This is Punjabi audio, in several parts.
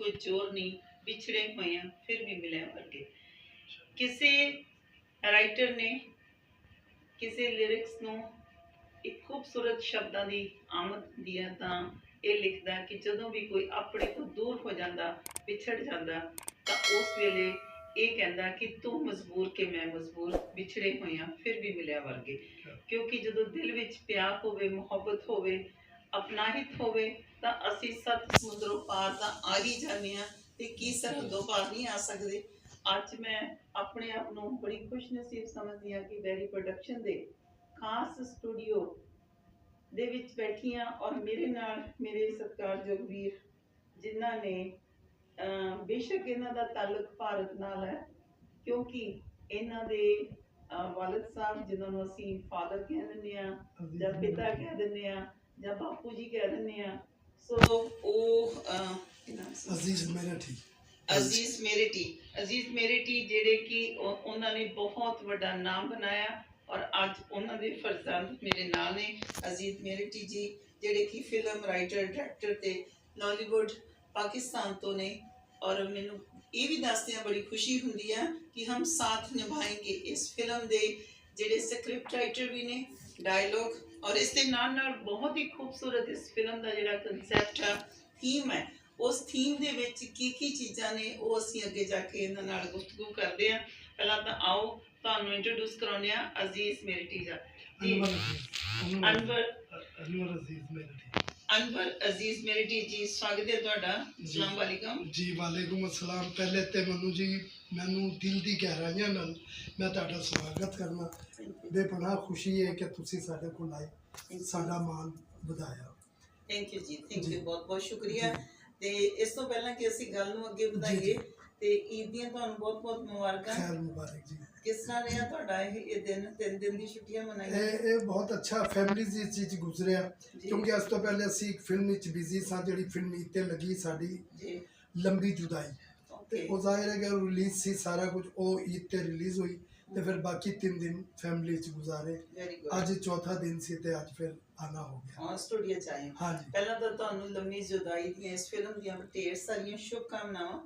कोई जोर नहीं, बिछड़े हुए हैं फिर भी मिले वर्गे। किसी राइटर ने किसी लिरिक्स ਨੂੰ एक खूबसूरत शब्दों की आमद दिया तो ये लिखता कि जदों भी कोई अपने को दूर हो जाता, पिछड़ जाता, तो उस वेले ये कहता कि तू मजबूर के मैं मजबूर, बिछड़े हुए हैं फिर भी मिलिया वर्गे। क्योंकि जदों दिल विच प्यार होवे, मुहब्बत होवे, अपनाहित होवे, तो असी सत समुद्रों पार तो आ ही जाने हैं, ते की सरहदों पार नहीं आ सकते। अज मैं अपने आप को बड़ी खुशनसीब समझती हाँ कि वैरी प्रोडक्शन दे खास स्टूडियो ਦੇ ਵਿੱਚ ਬੈਠੀ ਹਾਂ ਔਰ ਮੇਰੇ ਨਾਲ ਮੇਰੇ ਸਤਿਕਾਰਯੋਗ ਵੀਰ ਜਿਨ੍ਹਾਂ ਨੇ ਬੇਸ਼ੱਕ ਇਹਨਾਂ ਦਾ ਤਾਲੁਕ ਭਾਰਤ ਨਾਲ ਹੈ ਕਿਉਂਕਿ ਇਹਨਾਂ ਦੇ ਵਾਲਿਦ ਸਾਹਿਬ ਜਿਨ੍ਹਾਂ ਨੂੰ ਅਸੀਂ ਫਾਦਰ ਕਹਿ ਦਿੰਦੇ ਆ ਜਾਂ ਪਿਤਾ ਕਹਿ ਦਿੰਦੇ ਆ ਜਾਂ ਬਾਪੂ ਜੀ ਕਹਿ ਦਿੰਦੇ ਆ ਸੋ ਉਹ ਅਜ਼ੀਜ਼ ਮੇਰੇਟੀ ਜਿਹੜੇ ਕਿ ਉਹਨਾਂ ਨੇ ਬਹੁਤ ਵੱਡਾ ਨਾਮ ਬਣਾਇਆ और अज उन्होंने फरजंद मेरे नाल ने अजीज मेरटी जी जेडे कि फिल्म राइटर डायरैक्टर ते लॉलीवुड पाकिस्तान तो ने और मैनू ये भी दसदे बड़ी खुशी हुंदी है कि हम साथ निभाएंगे इस फिल्म दे जेडे स्क्रिप्ट राइटर भी ने डायलॉग और इस दे नाल नाल बहुत ही खूबसूरत इस फिल्म का जेड़ा कंसैप्ट है थीम है उस थीम दे विच की चीज़ां ने वो असीं अगे जाके इन्हां नाल गुफ्तगू करदे हां। पहला तां आओ ਤੁਹਾਨੂੰ ਇੰਟਰੋਡਿਊਸ ਕਰਾਉਂਦੇ ਆ ਅਜ਼ੀਜ਼ ਮੇਰਟੀ ਜੀ अनवर अजीज मेरटी जी स्वागत है ਤੁਹਾਡਾ अस्सलाम वालेकुम जी वालेकुम अस्सलाम। पहले ते मनु जी मैनू दिल दी गहराइयां नाल मैं ਤੁਹਾਡਾ स्वागत करना बेपनाह खुशी है कि तुसी साडे कोल आए साडा मान ਵਧਾਇਆ। थैंक यू जी थैंक यू बहुत बहुत शुक्रिया। ਤੇ ਇਸ ਤੋਂ ਪਹਿਲਾਂ ਕਿ ਅਸੀਂ ਗੱਲ ਨੂੰ ਅੱਗੇ ਵਧਾਈਏ ਤੇ ਈਦ ਦੀਆਂ ਤੁਹਾਨੂੰ ਬਹੁਤ ਬਹੁਤ ਮੁਬਾਰਕਾਂ। ਖੈਰ ਮੁਬਾਰਕ ਜੀ। किस तरह रहा ਤੁਹਾਡਾ ਇਹ ਦਿਨ 3 दिन ਦੀ ਛੁੱਟੀਆਂ ਮਨਾਈਆਂ? ਇਹ ਬਹੁਤ ਅੱਛਾ ਫੈਮਿਲੀ ਦੀ ਚੀਜ਼ ਗੁਜ਼ਰਿਆ ਕਿਉਂਕਿ ਇਸ ਤੋਂ ਪਹਿਲੇ ਅਸੀਂ ਇੱਕ ਫਿਲਮ ਵਿੱਚ ਬਿਜ਼ੀ ਸਾਂ ਜਿਹੜੀ ਫਿਲਮ ਈਦ ਤੇ ਲੱਗੀ ਸਾਡੀ ਜੀ ਲੰਬੀ ਜੁਦਾਈ ਤੇ ਉਹ ਜ਼ਾਹਿਰ ਹੈ ਕਿ ਰਿਲੀਜ਼ ਸੀ ਸਾਰਾ ਕੁਝ ਉਹ ਈਦ ਤੇ ਰਿਲੀਜ਼ ਹੋਈ ਤੇ ਫਿਰ ਬਾਕੀ 3 दिन ਫੈਮਿਲੀ ਚ ਗੁਜ਼ਾਰੇ। ਅੱਜ ਚੌਥਾ ਦਿਨ ਸੀ ਤੇ ਅੱਜ ਫਿਰ ਆਣਾ ਹੋ ਗਿਆ। ਹਾਂ ਸਟੂਡੀਓ ਚ ਆਏ ਹਾਂ ਜੀ। ਪਹਿਲਾਂ ਤਾਂ ਤੁਹਾਨੂੰ ਲੰਬੀ ਜੁਦਾਈ ਦੀਆਂ ਇਸ ਫਿਲਮ ਦੀਆਂ ਢੇਰ ਸਾਰੀਆਂ ਸ਼ੁਭਕਾਮਨਾਵਾਂ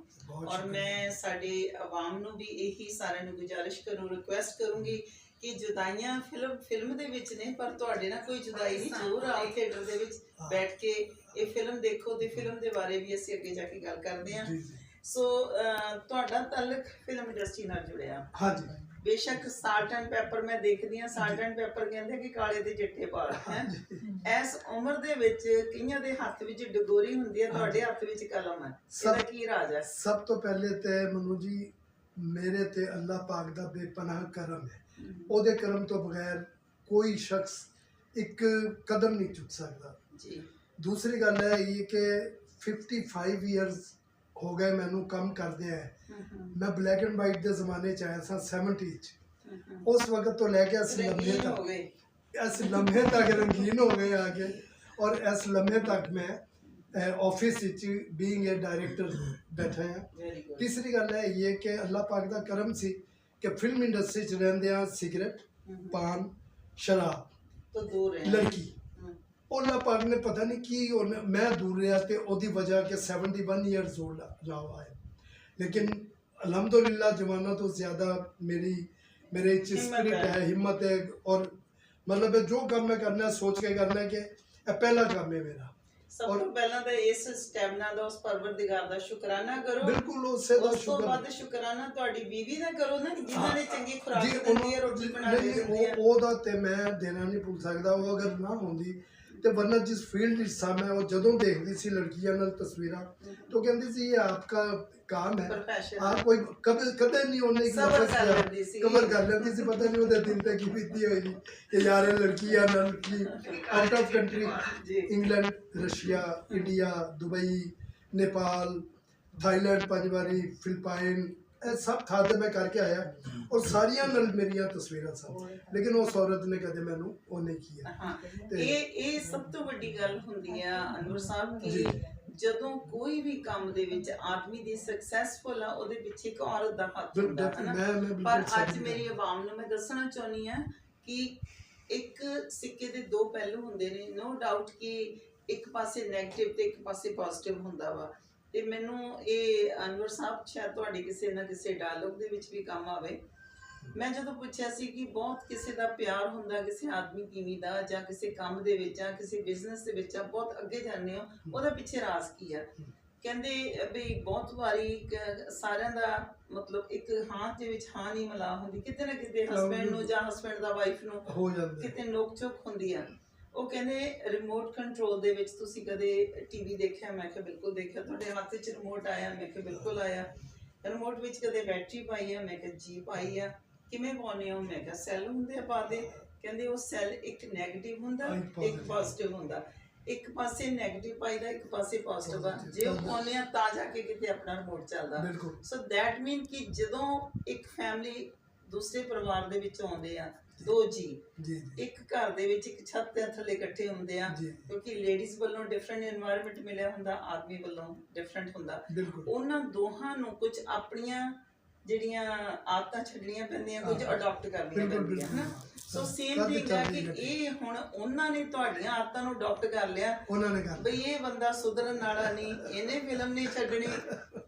और मैं साडे आवाम नू भी यही सारे नू गुजारिश करूँ रिक्वेस्ट करूँगी कि जुदाइयां फिल्म दे विच ने पर तुहाडे नाल कोई जुदाई नहीं जरूर आओ थिएटर दे विच बैठ के ये फिल्म देखो ते फिल्म दे बारे भी असीं अगे जाके गल करदे हां। सो तुहाडा ताल्लुक फिल्म इंडस्ट्री नाल जुड़िया? हाँ जी बेशक साल्ट एंड पेपर मैं देखदी हां साल्ट एंड पेपर कहंदे कि काले ते चिट्टे वाल हैं इस उम्र दे विच कईयां दे हत्थ विच डगोरी हुंदी है तुहाडे हत्थ विच कलम है ਇਹਦਾ ਕੀ ਰਾਜ है? सब तो पहले ते मनु जी मेरे ते अल्लाह पाक दा बेपनाह करम है ओदे करम तो बगैर कोई शख्स एक कदम नहीं चुक सकता जी। दूसरी गल है ये कि 55 ईयर्स हो गए मैनू कम करदे हैं। मैं ब्लैक एंड वाइट के जमाने च आया था 70 उस वक्त तो लैके इस लम्हे तक रंगीन हो गए आके और इस लम्हे तक मैं ऑफिस बीइंग ए डायरेक्टर बैठा हैं। तीसरी गल है ये कि अल्लाह पाक का करम सी कि फिल्म इंडस्ट्री च रहिंदे सिगरेट पान शराब तो दूर लड़की अल्लाह पाक ने पता नहीं की मैं दूर रहा तो उसकी वजह के 71 ईयर्स ओल्ड रहा है लेकिन अल्हम्दुलिल्लाह जमाना तो ज़्यादा मेरे स्पिरिट है हिम्मत है और मतलब जो काम मैं करना है सोच के करना है कि पहला काम है मेरा। सब तो पहला तो इस स्टैमिना दा उस परवरदिगार दा शुकराना करो। बिल्कुल उससे दा शुक्र। उस तो बाद शुकराना ਤੁਹਾਡੀ बीवी दा करो ना जिन्हां ने चंगी खुराक दिंदी है रोटी बना के दिंदी है। ਉਹਦਾ ਤੇ मैं देना नहीं भूल सकदा वो अगर ना होंदी ਤੇ वरना जिस फील्ड में था मैं वो जदों देखती सी लड़कियां नाल तस्वीरां तो कहती सी ये आपका काम है आप कोई कदे नहीं होने की कवर कर लेती सी पता नहीं वो दिल पे की बीती होगी कि यार लड़की या लड़की out of country England Russia India Dubai Nepal Thailand 5 बारी फिलिपाइन सब था तो मैं करके आया और सारिया नल मेरिया तस्वीरां सन लेकिन उस औरत ने कदे मैनू वो नहीं किया। ये सब तो बड़ी गल हुंदी है अनवर साहब कि जदों कोई भी काम दे विच आदमी दी सक्सेसफुल है ओदे पिछे एक औरत दा हाथ हुंदा है ना। पर आज मेरी आवाम नू मैं दसना चाहनी हां कि एक सिक्के दे दो पहलू हुंदे ने नो डाउट कि एक पासे नेगेटिव ते एक पासे पॉजिटिव हुंदा वा ਤੇ ਮੈਨੂੰ ਇਹ ਅਨਵਰ ਸਾਹਿਬ ਸ਼ਾਇਦ ਤੁਹਾਡੇ ਕਿਸੇ ਨਾ ਕਿਸੇ ਡਾਇਲੋਗ ਦੇ ਵਿੱਚ ਵੀ ਕੰਮ ਆਵੇ। ਮੈਂ ਜਦੋਂ ਪੁੱਛਿਆ ਸੀ ਕਿ ਬਹੁਤ ਕਿਸੇ ਦਾ ਪਿਆਰ ਹੁੰਦਾ ਕਿਸੇ ਆਦਮੀ ਤੀਵੀਂ ਦਾ, ਜਾਂ ਕਿਸੇ ਕੰਮ ਦੇ ਵਿੱਚ, ਜਾਂ ਕਿਸੇ ਬਿਜ਼ਨਸ ਦੇ ਵਿੱਚ, ਬਹੁਤ ਅੱਗੇ ਜਾਂਦੇ ਹੋ, ਉਹਦਾ ਪਿੱਛੇ ਰਾਜ਼ ਕੀ ਆ? ਕਹਿੰਦੇ ਵੀ ਬਹੁਤ ਵਾਰੀ ਸਾਰਿਆਂ ਦਾ ਮਤਲਬ ਇੱਕ ਹਾਂ ਦੇ ਵਿੱਚ ਹਾਂ ਨਹੀਂ ਮਿਲਾ ਹੁੰਦੀ, ਕਿਤੇ ਨਾ ਕਿਤੇ ਹਸਬੈਂਡ ਨੂੰ ਜਾਂ ਹਸਬੈਂਡ ਦਾ ਵਾਈਫ ਨੂੰ ਹੋ ਜਾਂਦਾ ਕਿਤੇ ਨੋਕ ਝੋਕ ਹੁੰਦੀ ਆ। ਉਹ ਕਹਿੰਦੇ ਰਿਮੋਟ ਕੰਟਰੋਲ ਦੇ ਵਿੱਚ ਤੁਸੀਂ ਕਦੇ ਟੀਵੀ ਦੇਖਿਆ? ਮੈਂ ਕਿਹਾ ਬਿਲਕੁਲ ਦੇਖਿਆ। ਤੁਹਾਡੇ ਹੱਥ 'ਚ ਰਿਮੋਟ ਆਇਆ? ਮੈਂ ਕਿਹਾ ਬਿਲਕੁਲ ਆਇਆ। ਰਿਮੋਟ ਵਿੱਚ ਕਦੇ ਬੈਟਰੀ ਪਾਈ ਆ? ਮੈਂ ਕਿਹਾ ਜੀ ਪਾਈ ਆ। ਕਿਵੇਂ ਪਾਉਂਦੇ ਹੋ? ਮੈਂ ਕਿਹਾ ਸੈੱਲ ਹੁੰਦੇ ਆ ਪਾ ਦੇ। ਕਹਿੰਦੇ ਉਹ ਸੈੱਲ ਇੱਕ ਨੈਗੇਟਿਵ ਹੁੰਦਾ, ਇੱਕ ਪੋਜ਼ਿਟਿਵ ਹੁੰਦਾ। ਇੱਕ ਪਾਸੇ ਨੈਗੇਟਿਵ ਪਾਈਦਾ, ਇੱਕ ਪਾਸੇ ਪੋਜ਼ਿਟਿਵ ਆ। ਜੇ ਉਹ ਪਾਉਂਦੇ ਆ ਤਾਂ ਜਾ ਕੇ ਕਿਤੇ ਆਪਣਾ ਰਿਮੋਟ ਚੱਲਦਾ। ਸੋ ਦੈਟ ਮੀਨ ਕਿ ਜਦੋਂ ਇੱਕ ਫੈਮਿਲੀ ਦੂਸਰੇ ਪਰਿਵਾਰ ਦੇ ਵਿੱਚ ਆਉਂਦੇ ਆ, ਦੋ ਜੀ ਇੱਕ ਘਰ ਦੇ ਵਿੱਚ ਇੱਕ ਛੱਤ ਦੇ ਥੱਲੇ ਇਕੱਠੇ ਹੁੰਦੇ ਆ, ਕਿਉਂਕਿ ਲੇਡੀਜ਼ ਵੱਲੋਂ ਡਿਫਰੈਂਟ এনवायरमेंट ਮਿਲਿਆ ਹੁੰਦਾ, ਆਦਮੀ ਵੱਲੋਂ ਡਿਫਰੈਂਟ ਹੁੰਦਾ। ਉਹਨਾਂ ਦੋਹਾਂ ਨੂੰ ਕੁਝ ਆਪਣੀਆਂ ਜਿਹੜੀਆਂ ਆਦਤਾਂ ਛੱਡਣੀਆਂ ਪੈਂਦੀਆਂ, ਕੁਝ ਅਡਾਪਟ ਕਰਨੀਆਂ ਪੈਂਦੀਆਂ, ਹਨਾ। ਸੋ ਸੇਮ ਥਿੰਗ ਹੈ ਕਿ ਇਹ ਹੁਣ ਉਹਨਾਂ ਨੇ ਤੁਹਾਡੀਆਂ ਆਦਤਾਂ ਨੂੰ ਅਡਾਪਟ ਕਰ ਲਿਆ। ਬਈ ਇਹ ਬੰਦਾ ਸੁਧਰਨ ਵਾਲਾ ਨਹੀਂ, ਇਹਨੇ ਫਿਲਮ ਨਹੀਂ ਛੱਡਣੀ,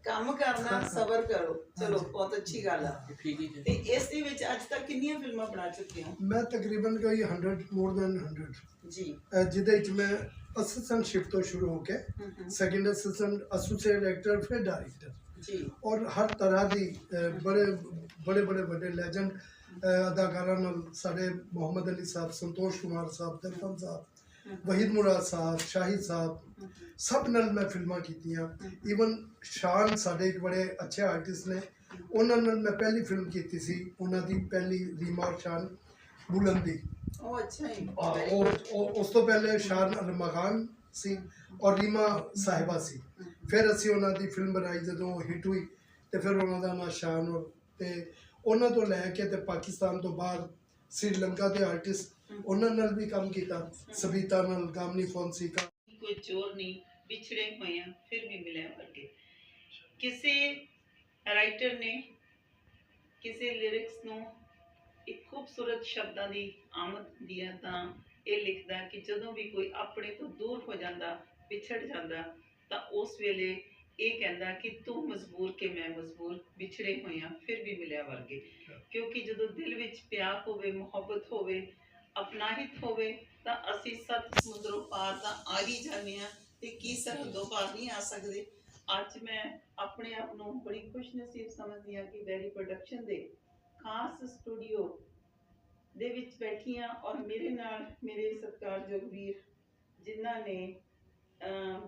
ਕੰਮ ਕਰਨਾ, ਸਬਰ ਕਰੋ। ਚਲੋ ਬਹੁਤ ਅੱਛੀ ਗੱਲ ਆ। ਤੇ ਇਸ ਦੇ ਵਿੱਚ ਅੱਜ ਤੱਕ ਕਿੰਨੀਆਂ ਫਿਲਮਾਂ ਬਣਾ ਚੁੱਕੇ ਹੋ? ਮੈਂ ਤਕਰੀਬਨ ਕੋਈ 100 ਮੋਰ ਦੈਨ 100 ਜੀ, ਜਿਹਦੇ ਵਿੱਚ ਮੈਂ ਅਸਿਸਟੈਂਟ ਸ਼ਿਫਟ ਤੋਂ ਸ਼ੁਰੂ ਹੋ ਕੇ ਸੈਕੰਡ ਅਸਿਸਟੈਂਟ, ਐਸੋਸੀਏਟ ਡਾਇਰੈਕਟਰ, ਫਿਰ ਡਾਇਰੈਕਟਰ ਜੀ, ਔਰ ਹਰ ਤਰ੍ਹਾਂ ਦੀ ਬੜੇ ਵੱਡੇ ਲੈਜੈਂਡ ਅਦਾਕਾਰਾਂ ਨਾਲ, ਸਾਡੇ ਮੁਹੰਮਦ ਅਲੀ ਸਾਹਿਬ, ਸੰਤੋਸ਼ ਕੁਮਾਰ ਸਾਹਿਬ, ਦਰਪਨ ਸਾਹਿਬ, ਵਹੀਦ ਮੁਰਾਦ ਸਾਹਿਬ, ਸ਼ਾਹਿਦ ਸਾਹਿਬ, ਸਭ ਨਾਲ ਮੈਂ ਫਿਲਮਾਂ ਕੀਤੀਆਂ। ਈਵਨ ਸ਼ਾਨ ਸਾਡੇ ਇੱਕ ਬੜੇ ਅੱਛੇ ਆਰਟਿਸਟ ਨੇ, ਉਹਨਾਂ ਨਾਲ ਮੈਂ ਪਹਿਲੀ ਫਿਲਮ ਕੀਤੀ ਸੀ, ਉਹਨਾਂ ਦੀ ਪਹਿਲੀ ਰੀਮਾ ਔਰ ਸ਼ਾਨ ਬੁਲੰਦੀ। ਉਹ ਅੱਛਾ ਹੀ ਉਸ ਤੋਂ ਪਹਿਲੇ ਸ਼ਾਨ ਅਲਮਗਾਨ ਸੀ ਔਰ ਰੀਮਾ ਸਾਹਿਬਾ ਸੀ। ਫਿਰ ਅਸੀਂ ਉਹਨਾਂ ਦੀ ਫਿਲਮ ਬਣਾਈ, ਜਦੋਂ ਹਿੱਟ ਹੋਈ ਤੇ ਫਿਰ ਉਹਨਾਂ ਦਾ ਨਾਂ ਸ਼ਾਨ। ਔਰ ਤੇ ਉਹਨਾਂ ਤੋਂ ਲੈ ਕੇ ਤੇ ਪਾਕਿਸਤਾਨ ਤੋਂ ਬਾਹਰ ਸ੍ਰੀਲੰਕਾ ਦੇ ਆਰਟਿਸਟ, ਉਹਨਾਂ ਨਾਲ ਵੀ ਕੰਮ ਕੀਤਾ, ਸਬੀਤਾ ਨਾਲ, ਗਾਮਨੀ ਫੋਂਸੀਕਾ। ਕੋਈ ਚੋਰ ਨਹੀਂ, ਵਿਛੜੇ ਹੋਏ ਆ ਫਿਰ ਵੀ ਮਿਲਿਆ ਵਰਗੇ। ਕਿਸੇ ਰਾਈਟਰ ਨੇ ਕਿਸੇ ਲਿਰਿਕਸ ਨੂੰ ਇੱਕ ਖੂਬਸੂਰਤ ਸ਼ਬਦਾਂ ਦੀ ਆਮਦ ਹੁੰਦੀ ਹੈ ਤਾਂ ਇਹ ਲਿਖਦਾ ਕਿ ਜਦੋਂ ਵੀ ਕੋਈ ਆਪਣੇ ਤੋਂ ਦੂਰ ਹੋ ਜਾਂਦਾ, ਵਿਛੜ ਜਾਂਦਾ, ਤਾਂ ਉਸ ਵੇਲੇ ਇਹ ਕਹਿੰਦਾ ਕਿ ਤੂੰ ਮਜਬੂਰ ਕਿ ਮੈਂ ਮਜਬੂਰ, ਵਿਛੜੇ ਹੋਏ ਆ ਫਿਰ ਵੀ ਮਿਲਿਆ ਵਰਗੇ। ਕਿਉਂਕਿ ਜਦੋਂ ਦਿਲ ਵਿੱਚ ਪਿਆਰ ਹੋਵੇ, ਮੁਹੱਬਤ ਹੋਵੇ, ਅਪਨਾਹਿਤ ਹੋਵੇ, ਤਾਂ ਅਸੀਂ ਸੱਤ ਸਮੁੰਦਰੋਂ ਪਾਰ ਤਾਂ ਆ ਹੀ ਜਾਂਦੇ ਹਾਂ, ਤੇ ਕੀ ਸਰਹੱਦੋਂ ਪਾਰ ਨਹੀਂ ਆ ਸਕਦੇ। ਅੱਜ ਮੈਂ ਆਪਣੇ ਆਪ ਨੂੰ ਬੜੀ ਖੁਸ਼ਨਸੀਬ ਸਮਝਦੀ ਹਾਂ ਕਿ ਵੈਰੀ ਪ੍ਰੋਡਕਸ਼ਨ ਦੇ ਖਾਸ ਸਟੂਡੀਓ ਦੇ ਵਿੱਚ ਬੈਠੀ ਹਾਂ, ਔਰ ਮੇਰੇ ਨਾਲ ਮੇਰੇ ਸਤਿਕਾਰਯੋਗ ਵੀਰ, ਜਿਨ੍ਹਾਂ ਨੇ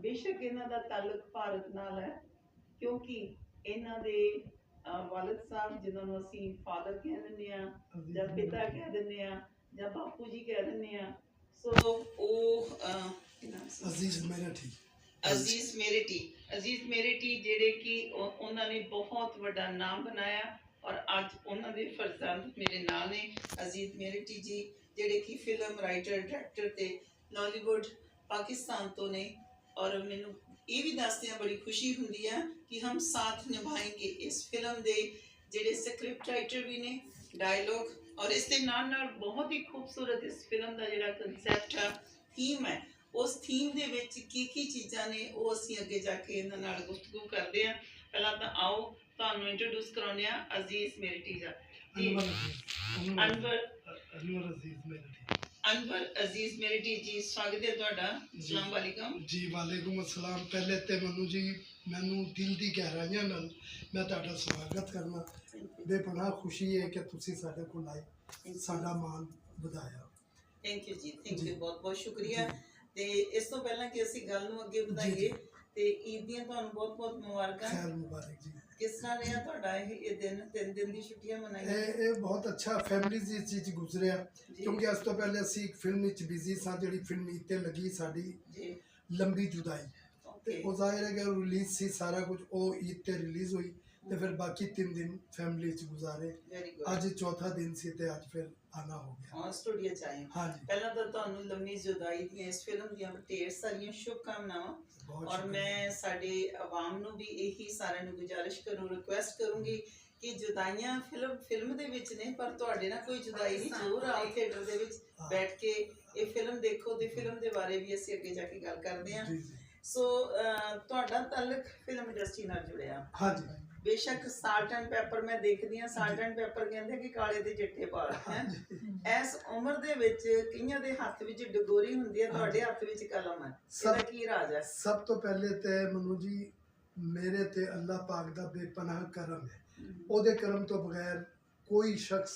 ਬੇਸ਼ੱਕ ਇਹਨਾਂ ਦਾ ਤਾਲੁਕ ਭਾਰਤ ਨਾਲ ਹੈ, ਕਿਉਂਕਿ ਇਹਨਾਂ ਦੇ ਵਾਲਿਦ ਸਾਹਿਬ, ਜਿਨ੍ਹਾਂ ਨੂੰ ਅਸੀਂ ਫਾਦਰ ਕਹਿ ਦਿੰਦੇ ਹਾਂ, ਜਾਂ ਪਿਤਾ ਕਹਿ ਦਿੰਦੇ ਹਾਂ, ਜਾਂ ਬਾਪੂ ਜੀ ਕਹਿ ਦਿੰਦੇ ਹਾਂ, ਸੋ ਉਹ ਅਜ਼ੀਜ਼ ਮੇਰਠੀ, ਅਜ਼ੀਜ਼ ਮੇਰਠੀ, ਜਿਹੜੇ ਕਿ ਉਹਨਾਂ ਨੇ ਬਹੁਤ ਵੱਡਾ ਨਾਮ ਬਣਾਇਆ, ਔਰ ਅੱਜ ਉਹਨਾਂ ਦੇ ਫਰਜ਼ੰਦ ਮੇਰੇ ਨਾਲ ਨੇ। ਅਜ਼ੀਜ਼ ਮੇਰਠੀ ਜੀ ਜਿਹੜੇ ਕਿ ਫਿਲਮ ਰਾਈਟਰ, ਡਾਇਰੈਕਟਰ ਤੇ ਲਾਲੀਵੁੱਡ ਪਾਕਿਸਤਾਨ ਤੋਂ ਨੇ, ਔਰ ਮੈਨੂੰ ਇਹ ਵੀ ਦੱਸਦਿਆਂ ਬੜੀ ਖੁਸ਼ੀ ਹੁੰਦੀ ਹੈ ਕਿ ਹਮ ਸਾਥ ਨਿਭਾਏਂਗੇ। ਇਸ ਫਿਲਮ ਦੇ ਜਿਹੜੇ ਸਕ੍ਰਿਪਟ ਰਾਈਟਰ ਵੀ ਨੇ, ਡਾਇਲੋਗ, ਔਰ ਇਸ ਦੇ ਨਾਲ ਬਹੁਤ ਹੀ ਖੂਬਸੂਰਤ ਇਸ ਫਿਲਮ ਦਾ ਜਿਹੜਾ ਕਨਸੈਪਟ ਆ, ਥੀਮ ਹੈ, ਉਸ ਥੀਮ ਦੇ ਵਿੱਚ ਕੀ ਚੀਜ਼ਾਂ ਨੇ ਉਹ ਅਸੀਂ ਅੱਗੇ ਜਾ ਕੇ ਇਹਨਾਂ ਨਾਲ ਗੁਫ਼ਤਗੂ ਕਰਦੇ ਹਾਂ। ਪਹਿਲਾਂ ਤਾਂ ਆਓ ਤੁਹਾਨੂੰ ਇੰਟਰੋਡਿਊਸ ਕਰਾਉਂਦੇ ਹਾਂ ਅਜ਼ੀਜ਼ ਮੇਰਠੀ ਦਾ ਜੀ। अनवर अजीज मेरठी जी, स्वागत है ਤੁਹਾਡਾ। अस्सलाम वालेकुम जी। वालेकुम अस्सलाम। पहले ते मनु जी, मैनू दिल दी गहराइयां नाल मैं ਤੁਹਾਡਾ स्वागत करना। बेपनाह खुशी है कि तुसी साडे कोल आए, साडा मान ਵਧਾਇਆ। थैंक यू जी, थैंक यू, बहुत बहुत शुक्रिया। ਤੇ ਇਸ ਤੋਂ ਪਹਿਲਾਂ ਕਿ ਅਸੀਂ ਗੱਲ ਨੂੰ ਅੱਗੇ ਵਧਾਈਏ, ਤੇ ਈਦ ਦੀਆਂ ਤੁਹਾਨੂੰ ਬਹੁਤ ਬਹੁਤ ਮੁਬਾਰਕਾਂ। ਖੈਰ ਮੁਬਾਰਕ ਜੀ। ਕਿਸ ਤਰ੍ਹਾਂ ਰਿਹਾ ਤੁਹਾਡਾ ਇਹ ਦਿਨ? 3 ਦਿਨ ਦੀ ਛੁੱਟੀਆਂ ਮਨਾਈਆਂ? ਇਹ ਬਹੁਤ ਅੱਛਾ ਫੈਮਿਲੀ ਦੀ ਚੀਜ਼ ਗੁਜ਼ਰਿਆ, ਕਿਉਂਕਿ ਇਸ ਤੋਂ ਪਹਿਲੇ ਅਸੀਂ ਇੱਕ ਫਿਲਮ ਵਿੱਚ ਬਿਜ਼ੀ ਸਾਂ, ਜਿਹੜੀ ਫਿਲਮ ਈਦ ਤੇ ਲੱਗੀ, ਸਾਡੀ ਲੰਬੀ ਜੁਦਾਈ, ਤੇ ਉਹ ਜ਼ਾਹਿਰ ਹੈ ਕਿ ਰਿਲੀਜ਼ ਸੀ ਸਾਰਾ ਕੁਝ, ਉਹ ਈਦ ਤੇ ਰਿਲੀਜ਼ ਹੋਈ, ਤੇ ਫਿਰ ਬਾਕੀ 3 ਦਿਨ ਫੈਮਿਲੀ ਚ ਗੁਜ਼ਾਰੇ। ਅੱਜ ਚੌਥਾ ਦਿਨ ਸੀ ਤੇ ਅੱਜ ਫਿਰ ਆਣਾ ਹੋ ਗਿਆ। ਹਾਂ, ਸਟੂਡੀਓ ਚ ਆਏ। ਹਾਂਜੀ, ਪਹਿਲਾਂ ਤਾਂ ਤੁਹਾਨੂੰ ਲੰਮੀ ਜੁਦਾਈ ਦੀਆਂ ਇਸ ਫਿਲਮ ਦੀਆਂ ਢੇਰ ਸਾਰੀਆਂ ਸ਼ੁਭਕਾਮਨਾਵਾਂ, ਔਰ ਮੈਂ ਸਾਡੇ ਆਵਾਮ ਨੂੰ ਵੀ ਇਹੀ ਸਾਰਿਆਂ ਨੂੰ ਗੁਜ਼ਾਰਿਸ਼ ਰਿਕੁਐਸਟ ਕਰੂੰਗੀ ਕਿ ਜੁਦਾਈਆਂ ਫਿਲਮ ਦੇ ਵਿੱਚ ਨੇ, ਪਰ ਤੁਹਾਡੇ ਨਾਲ ਕੋਈ ਜੁਦਾਈ ਨਹੀਂ। ਜ਼ਰੂਰ ਆਓ ਥੀਏਟਰ ਦੇ ਵਿੱਚ ਬੈਠ ਕੇ ਇਹ ਫਿਲਮ ਦੇਖੋ, ਤੇ ਫਿਲਮ ਦੇ ਬਾਰੇ ਵੀ ਅਸੀਂ ਅੱਗੇ ਜਾ ਕੇ ਗੱਲ ਕਰਦੇ ਹਾਂ। ਸੋ ਤੁਹਾਡਾ ਤਾਲੁਕ ਫਿਲਮ ਇੰਡਸਟਰੀ ਨਾਲ ਜੁੜਿਆ। ਹਾਂਜੀ ਬੇਸ਼ੱਕ ਸਾਲਟ ਐਂਡ ਪੈਪਰ ਮੈਂ ਦੇਖਦੀ ਹਾਂ, ਸਾਲਟ ਐਂਡ ਪੈਪਰ ਕਹਿੰਦੇ ਕਿ ਕਾਲੇ ਤੇ ਚਿੱਟੇ ਵਾਲ ਹੈ। ਇਸ ਉਮਰ ਦੇ ਵਿੱਚ ਕਈਆਂ ਦੇ ਹੱਥ ਵਿੱਚ ਡਗੋਰੀ ਹੁੰਦੀ ਹੈ, ਤੁਹਾਡੇ ਹੱਥ ਵਿੱਚ ਕਲਮ ਹੈ, ਇਹਦਾ ਕੀ ਰਾਜ ਹੈ? ਸਭ ਤੋਂ ਪਹਿਲੇ ਤੇ ਮਨੂ ਜੀ ਮੇਰੇ ਤੇ ਅੱਲਾਹ ਪਾਕ ਦਾ ਬੇਪਨਾਹ ਕਰਮ ਹੈ। ਉਹਦੇ ਕਰਮ ਤੋਂ ਬਗੈਰ ਕੋਈ ਸ਼ਖਸ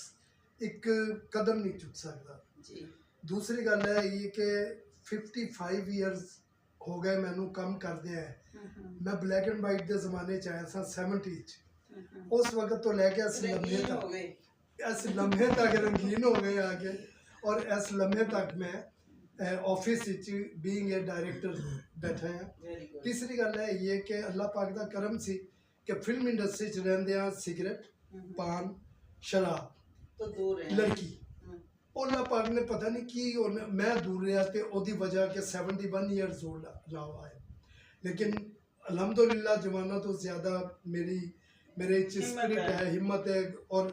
ਇੱਕ ਕਦਮ ਨਹੀਂ ਚੁੱਕ ਸਕਦਾ ਜੀ। ਦੂਸਰੀ ਗੱਲ ਹੈ ਇਹ ਕਿ 55 ਇਅਰਸ ਹੋ ਗਏ ਮੈਨੂੰ ਕੰਮ ਕਰਦੇ ਆ। ਮੈਂ ਬਲੈਕ ਐਂਡ ਵਾਈਟ ਦੇ ਜ਼ਮਾਨੇ ਚ ਆਇਆ ਸਾਂ 70 ਚ। ਉਸ ਵਕਤ ਤੋਂ ਲੈ ਕੇ ਇਸ ਲम्हे तक रंगीन हो गए आके, और इस लम्हे तक मैं ऑफिस बीइंग ए डायरेक्टर बैठा हैं। तीसरी गल है ये कि अल्लाह पाक दा करम सी कि फिल्म इंडस्ट्री च रहंदे आ सिगरेट पान शराब तो दूर है लड़की अल्लाह पाक ने पता नहीं की मैं दूर रहा ते ओदी वजह के 71 इयर्स ओल्ड रहा है। लेकिन अल्हम्दुलिल्लाह जमाना तो ज़्यादा मेरे स्पिरिट है, हिम्मत है, और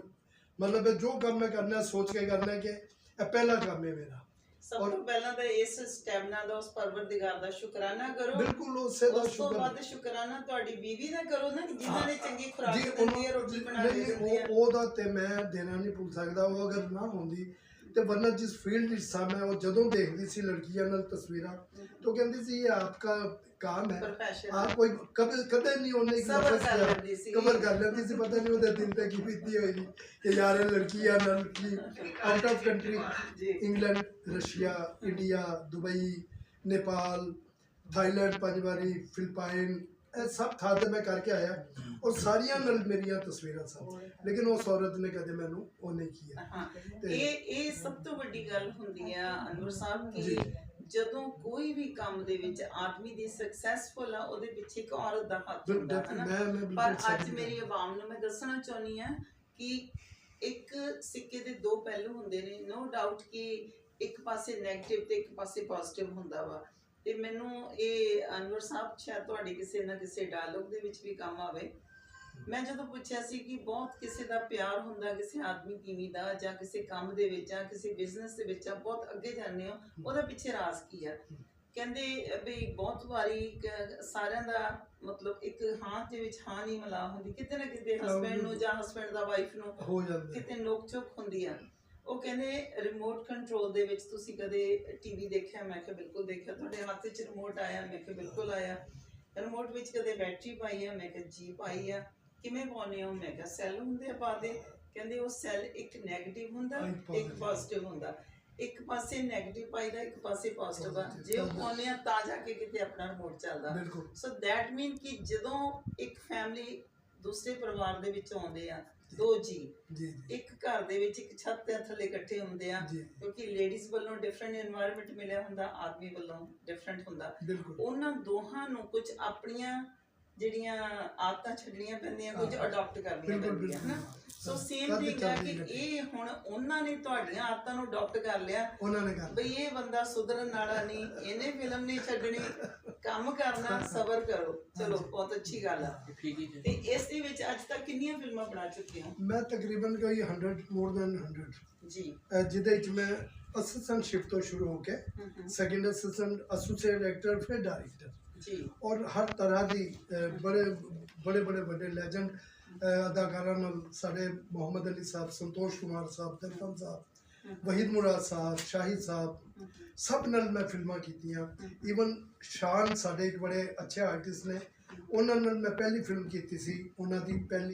मतलब जो काम मैं करना है सोच के करना है कि पहला काम है मेरा। सब तो पहला तो इस स्टैमिना दा उस परवरदिगार दा शुकराना करो। बिल्कुल उससे दा शुक्र। उस तो बाद शुकराना ਤੁਹਾਡੀ बीवी ਦਾ ਕਰੋ ਨਾ, ਜਿਨ੍ਹਾਂ ਨੇ ਚੰਗੀ ਖੁਰਾਕ ਦਿੰਦੀ ਹੈ, ਰੋਟੀ ਬਣਾ ਕੇ ਦਿੰਦੀ ਹੈ। ਉਹਦਾ ਤੇ ਮੈਂ ਦੇਣਾ ਨਹੀਂ ਭੁੱਲ ਸਕਦਾ। ਉਹ ਅਗਰ ਨਾ ਹੁੰਦੀ ਤੇ ਵਰਨਾ ਜਿਸ ਫੀਲਡ ਵਿੱਚ ਸਾਂ ਮੈਂ, ਉਹ ਜਦੋਂ ਦੇਖਦੀ ਸੀ ਲੜਕੀਆਂ ਨਾਲ ਤਸਵੀਰਾਂ तो कहती थी ये आपका काम है, आप कोई कदे नहीं होने की कवर कर लेती सी। पता नहीं ਉਹਦੇ ਦਿਲ ਤੇ ਕੀ ਬੀਤੀ ਹੋਏਗੀ ਕਿ ਯਾਰ ਇਹ ਲੜਕੀ ਆ ਨਾ ਲੜਕੀ out of country England Russia India Dubai Nepal Thailand 5 बारी फिलिपाइन ਇਹ ਸਭ ਥਾਂ ਤੇ ਮੈਂ ਕਰਕੇ ਆਇਆ, ਔਰ ਸਾਰੀਆਂ ਨਾਲ ਮੇਰੀਆਂ ਤਸਵੀਰਾਂ ਸਨ। ਲੇਕਿਨ ਉਸ ਔਰਤ ਨੇ ਕਦੇ ਮੈਨੂੰ ਉਹ ਨਹੀਂ ਕੀਤਾ। ਇਹ ਸਭ ਤੋਂ ਵੱਡੀ ਗੱਲ ਹੁੰਦੀ ਆ ਅਨਵਰ ਸਾਹਿਬ ਕਿ ਜਦੋਂ ਕੋਈ ਵੀ ਕੰਮ ਦੇ ਵਿੱਚ ਆਦਮੀ ਦੀ ਸਕਸੈਸਫੁਲ ਆ, ਉਹਦੇ ਪਿੱਛੇ ਇੱਕ ਔਰਤ ਦਾ ਹੱਥ ਹੁੰਦਾ ਹੈ ਨਾ। ਪਰ ਅੱਜ ਮੇਰੀ ਆਵਾਮ ਨੂੰ ਮੈਂ ਦੱਸਣਾ ਚਾਹੁੰਦੀ ਆ ਕਿ ਇੱਕ ਸਿੱਕੇ ਦੇ ਦੋ ਪਹਿਲੂ ਹੁੰਦੇ ਨੇ। ਨੋ ਡਾਊਟ ਕਿ ਇੱਕ ਪਾਸੇ ਨੈਗੇਟਿਵ ਤੇ ਇੱਕ ਪਾਸੇ ਪੋਜ਼ਿਟਿਵ ਹੁੰਦਾ ਵਾ। ਤੇ ਮੈਨੂੰ ਇਹ ਅਨਵਰ ਸਾਹਿਬ ਸ਼ਾਇਦ ਤੁਹਾਡੇ ਕਿਸੇ ਨਾ ਕਿਸੇ ਡਾਇਲੋਗ ਦੇ ਵਿੱਚ ਵੀ ਕੰਮ ਆਵੇ। ਮੈਂ ਜਦੋਂ ਪੁੱਛਿਆ ਸੀ ਕਿ ਬਹੁਤ ਕਿਸੇ ਦਾ ਪਿਆਰ ਹੁੰਦਾ ਕਿਸੇ ਆਦਮੀ ਤੀਵੀਂ ਦਾ, ਜਾਂ ਕਿਸੇ ਕੰਮ ਦੇ ਵਿੱਚ ਜਾਂ ਕਿਸੇ ਬਿਜ਼ਨਸ ਦੇ ਵਿੱਚ ਬਹੁਤ ਅੱਗੇ ਜਾਂਦੇ ਹੋ, ਉਹਦਾ ਪਿੱਛੇ ਰਾਜ਼ ਕੀ ਆ? ਕਹਿੰਦੇ ਵੀ ਬਹੁਤ ਵਾਰੀ ਸਾਰਿਆਂ ਦਾ ਮਤਲਬ ਇੱਕ ਹਾਂ ਦੇ ਵਿੱਚ ਹਾਂ ਨਹੀਂ ਮਿਲਾ ਹੁੰਦੀ, ਕਿਤੇ ਨਾ ਕਿਤੇ ਹਸਬੈਂਡ ਨੂੰ ਜਾਂ ਹਸਬੈਂਡ ਦਾ ਵਾਈਫ ਨੂੰ ਕਿਤੇ ਨੋਕ ਝੋਕ ਹੁੰਦੀ ਆ। ਉਹ ਕਹਿੰਦੇ ਰਿਮੋਟ ਕੰਟਰੋਲ ਦੇ ਵਿੱਚ ਤੁਸੀਂ ਕਦੇ ਟੀਵੀ ਦੇਖਿਆ? ਮੈਂ ਕਿਹਾ ਬਿਲਕੁਲ ਦੇਖਿਆ। ਤੁਹਾਡੇ ਹੱਥ 'ਚ ਰਿਮੋਟ ਆਇਆ? ਮੈਂ ਕਿਹਾ ਬਿਲਕੁਲ ਆਇਆ। ਰਿਮੋਟ ਵਿੱਚ ਕਦੇ ਬੈਟਰੀ ਪਾਈ ਆ? ਮੈਂ ਕਿਹਾ ਜੀ ਪਾਈ ਆ। ਕਿਵੇਂ ਪਾਉਂਦੇ ਹੋ? ਮੈਂ ਕਿਹਾ ਸੈੱਲ ਹੁੰਦੇ ਆ ਪਾ ਦੇ। ਕਹਿੰਦੇ ਉਹ ਸੈੱਲ ਇੱਕ ਨੈਗੇਟਿਵ ਹੁੰਦਾ ਇੱਕ ਪੋਜ਼ਿਟਿਵ ਹੁੰਦਾ। ਇੱਕ ਪਾਸੇ ਨੈਗੇਟਿਵ ਪਾਈਦਾ, ਇੱਕ ਪਾਸੇ ਪੋਜ਼ਿਟਿਵ ਆ। ਜੇ ਉਹ ਪਾਉਂਦੇ ਆ ਤਾਂ ਜਾ ਕੇ ਕਿਤੇ ਆਪਣਾ ਰਿਮੋਟ ਚੱਲਦਾ। ਸੋ ਦੈਟ ਮੀਨ ਕਿ ਜਦੋਂ ਇੱਕ ਫੈਮਿਲੀ ਦੂਸਰੇ ਪਰਿਵਾਰ ਦੇ ਵਿੱਚ ਆਉਂਦੇ ਆ, ਦੋ ਜੀ ਇੱਕ ਘਰ ਦੇ ਵਿੱਚ ਇੱਕ ਛੱਤ ਦੇ ਥੱਲੇ ਇਕੱਠੇ ਹੁੰਦੇ ਆ, ਕਿਉਂਕਿ ਲੇਡੀਜ਼ ਵੱਲੋਂ ਡਿਫਰੈਂਟ ਐਨਵਾਇਰਨਮੈਂਟ ਮਿਲਿਆ ਹੁੰਦਾ, ਆਦਮੀ ਵੱਲੋਂ ਡਿਫਰੈਂਟ ਹੁੰਦਾ। ਉਹਨਾਂ ਦੋਹਾਂ ਨੂੰ ਕੁਝ ਆਪਣੀਆਂ ਜਿਹੜੀਆਂ ਆਦਤਾਂ ਛੱਡਣੀਆਂ ਪੈਂਦੀਆਂ, ਕੁਝ ਅਡਾਪਟ ਕਰਨੀਆਂ ਪੈਂਦੀਆਂ ਹੈ ਨਾ। ਸੋ ਸੇਮ ਥਿੰਗ ਹੈ ਕਿ ਇਹ ਹੁਣ ਉਹਨਾਂ ਨੇ ਤੁਹਾਡੀਆਂ ਆਦਤਾਂ ਨੂੰ ਅਡਾਪਟ ਕਰ ਲਿਆ। ਬਈ ਇਹ ਬੰਦਾ ਸੁਧਰਨ ਵਾਲਾ ਨਹੀਂ, ਇਹਨੇ ਫਿਲਮ ਨਹੀਂ ਛੱਡਣੀ, ਕੰਮ ਕਰਨਾ, ਸਬਰ ਕਰੋ। ਚਲੋ ਬਹੁਤ ਅੱਛੀ ਗੱਲ ਆ। ਤੇ ਇਸ ਦੇ ਵਿੱਚ ਅੱਜ ਤੱਕ ਕਿੰਨੀਆਂ ਫਿਲਮਾਂ ਬਣਾ ਚੁੱਕੇ ਹੋ? ਮੈਂ ਤਕਰੀਬਨ ਕੋਈ 100 ਮੋਰ ਦੈਨ 100 ਜੀ, ਜਿਹਦੇ ਵਿੱਚ ਮੈਂ ਅਸਿਸਟੈਂਟਸ਼ਿਪ ਤੋਂ ਸ਼ੁਰੂ ਹੋ ਕੇ ਸੈਕੰਡ ਅਸਿਸਟੈਂਟ, ਐਸੋਸੀਏਟ ਐਕਟਰ, ਫਿਰ ਡਾਇਰੈक्टर जी, और हर तरह की बड़े बड़े लेजेंड अदाकारा साढ़े मोहम्मद अली साहब, संतोष कुमार साहब, तिरपन साहब, वहीद मुराद साहब, शाहिद साहब, सब नाल मैं फिल्मां कीतियां। ईवन शान साढ़े एक बड़े अच्छे आर्टिस्ट ने, उन्होंने मैं पहली फिल्म की सी, उन्होंने पहली